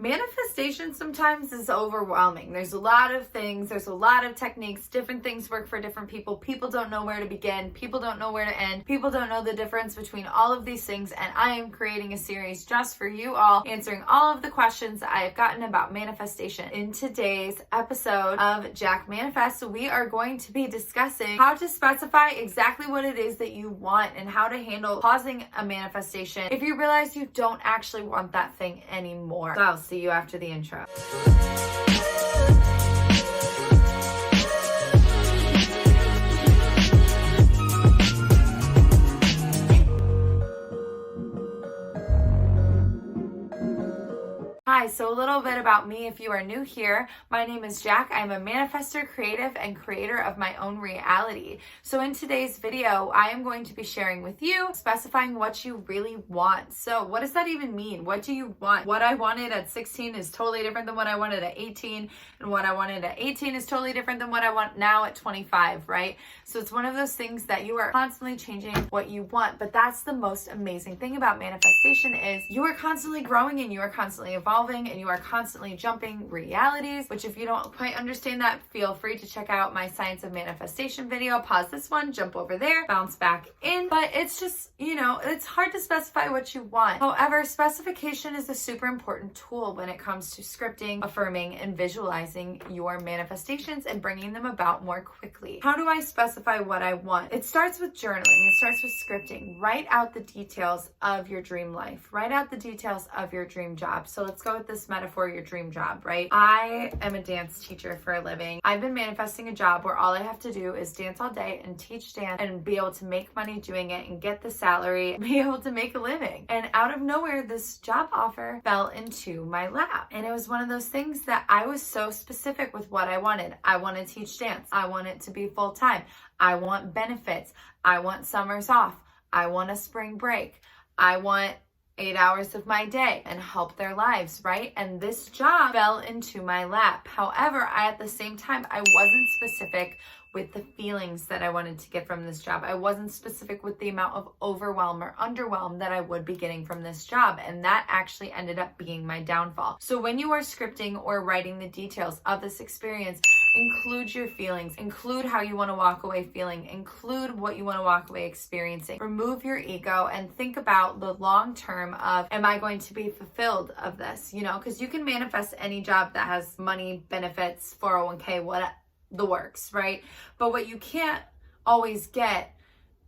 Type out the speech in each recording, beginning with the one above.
Manifestation sometimes is overwhelming. There's a lot of things, there's a lot of techniques, different things work for different people. People don't know where to begin, people don't know where to end, people don't know the difference between all of these things, and I am creating a series just for you all, answering all of the questions that I have gotten about manifestation. In today's episode of Jacq Manifests, we are going to be discussing how to specify exactly what it is that you want and how to handle pausing a manifestation if you realize you don't actually want that thing anymore. So I'll see you after the intro. Hi, so a little bit about me if you are new here. My name is Jacq. I'm a manifestor, creative, and creator of my own reality. So in today's video, I am going to be sharing with you, specifying what you really want. So what does that even mean? What do you want? What I wanted at 16 is totally different than what I wanted at 18, and what I wanted at 18 is totally different than what I want now at 25, right? So it's one of those things that you are constantly changing what you want, but that's the most amazing thing about manifestation is you are constantly growing and you are constantly evolving and you are constantly jumping realities, which if you don't quite understand that, feel free to check out my Science of Manifestation video. Pause this one, jump over there, bounce back in. But it's just, it's hard to specify what you want. However, specification is a super important tool when it comes to scripting, affirming, and visualizing your manifestations and bringing them about more quickly. How do I specify what I want? It starts with journaling. It starts with scripting. Write out the details of your dream life. Write out the details of your dream job. So let's go with this metaphor, your dream job, right? I am a dance teacher for a living. I've been manifesting a job where all I have to do is dance all day and teach dance and be able to make money doing it and get the salary, and be able to make a living. And out of nowhere, this job offer fell into my lap. And it was one of those things that I was so specific with what I wanted. I want to teach dance. I want it to be full-time. I want benefits. I want summers off. I want a spring break. I want 8 hours of my day and help their lives, right? And this job fell into my lap. However, at the same time, I wasn't specific with the feelings that I wanted to get from this job. I wasn't specific with the amount of overwhelm or underwhelm that I would be getting from this job. And that actually ended up being my downfall. So when you are scripting or writing the details of this experience, include your feelings, include how you want to walk away feeling, include what you want to walk away experiencing. Remove your ego and think about the long term of, am I going to be fulfilled of this? Because you can manifest any job that has money, benefits, 401k, what the works, right? But what you can't always get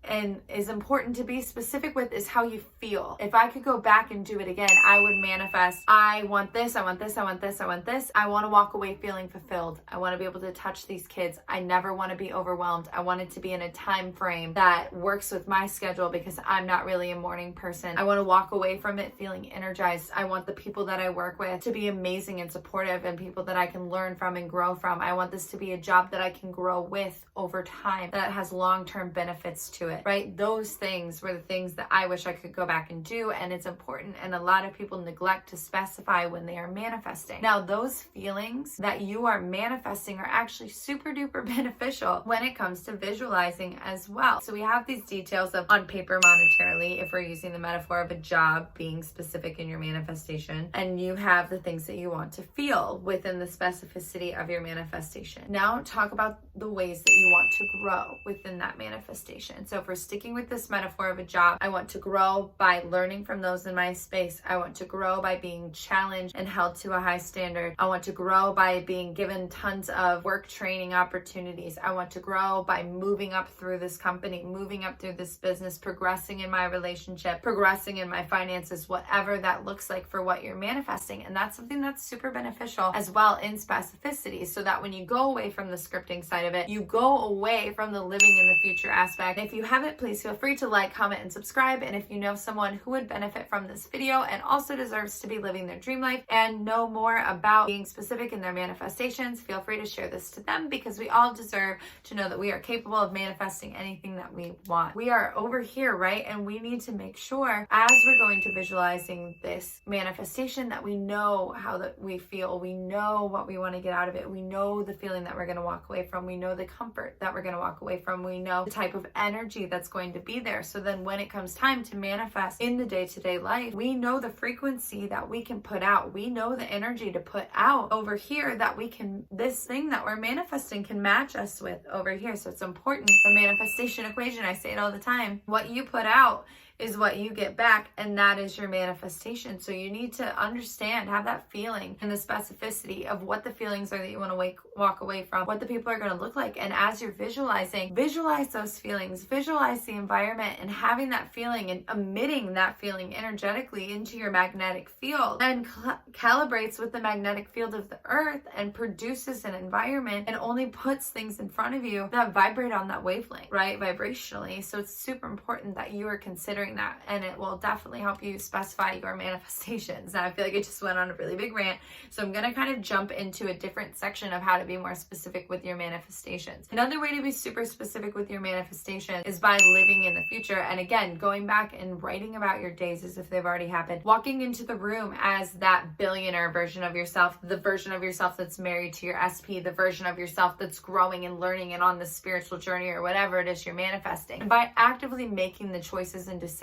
and is important to be specific with is how you feel. If I could go back and do it again, I would manifest, I want this, I want this, I want this, I want this. I want to walk away feeling fulfilled. I want to be able to touch these kids. I never want to be overwhelmed. I want it to be in a time frame that works with my schedule because I'm not really a morning person. I want to walk away from it feeling energized. I want the people that I work with to be amazing and supportive and people that I can learn from and grow from. I want this to be a job that I can grow with over time, that has long-term benefits to it. Right? Those things were the things that I wish I could go back and do, and it's important, and a lot of people neglect to specify when they are manifesting. Now, those feelings that you are manifesting are actually super duper beneficial when it comes to visualizing as well. So we have these details of on paper monetarily, if we're using the metaphor of a job being specific in your manifestation, and you have the things that you want to feel within the specificity of your manifestation. Now talk about the ways that you want to grow within that manifestation. So if we're sticking with this metaphor of a job, I want to grow by learning from those in my space. I want to grow by being challenged and held to a high standard. I want to grow by being given tons of work training opportunities. I want to grow by moving up through this company, moving up through this business, progressing in my relationship, progressing in my finances, whatever that looks like for what you're manifesting. And that's something that's super beneficial as well in specificity, so that when you go away from the scripting side of it, you go away from the living in the future aspect. And if you haven't, please feel free to like, comment, and subscribe. And if you know someone who would benefit from this video and also deserves to be living their dream life and know more about being specific in their manifestations, feel free to share this to them, because we all deserve to know that we are capable of manifesting anything that we want. We are over here, right? And we need to make sure as we're going to visualizing this manifestation that we know how that we feel. We know what we want to get out of it. We know the feeling that we're going to walk away from. We know the comfort that we're going to walk away from. We know the type of energy energy that's going to be there. So then when it comes time to manifest in the day-to-day life, we know the frequency that we can put out. We know the energy to put out over here that we can, this thing that we're manifesting can match us with over here. So it's important. The manifestation equation, I say it all the time. What you put out is what you get back, and that is your manifestation. So you need to understand, have that feeling and the specificity of what the feelings are that you want to walk away from, what the people are going to look like. And as you're visualizing, visualize those feelings, visualize the environment, and having that feeling and emitting that feeling energetically into your magnetic field, and calibrates with the magnetic field of the earth and produces an environment and only puts things in front of you that vibrate on that wavelength, right? Vibrationally. So it's super important that you are considering that, and it will definitely help you specify your manifestations. Now I feel like I just went on a really big rant, so I'm going to kind of jump into a different section of how to be more specific with your manifestations. Another way to be super specific with your manifestation is by living in the future. And again, going back and writing about your days as if they've already happened, walking into the room as that billionaire version of yourself, the version of yourself that's married to your SP, the version of yourself that's growing and learning and on the spiritual journey, or whatever it is you're manifesting. And by actively making the choices and decisions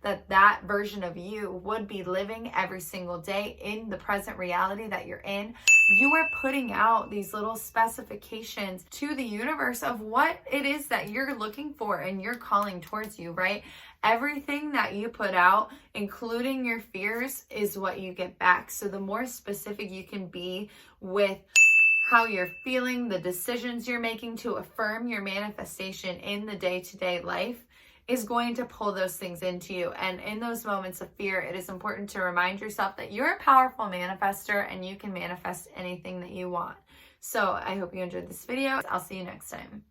that version of you would be living every single day in the present reality that you're in, you are putting out these little specifications to the universe of what it is that you're looking for and you're calling towards you, right? Everything that you put out, including your fears, is what you get back. So the more specific you can be with how you're feeling, the decisions you're making to affirm your manifestation in the day-to-day life, is going to pull those things into you. And in those moments of fear, it is important to remind yourself that you're a powerful manifester and you can manifest anything that you want. So I hope you enjoyed this video. I'll see you next time.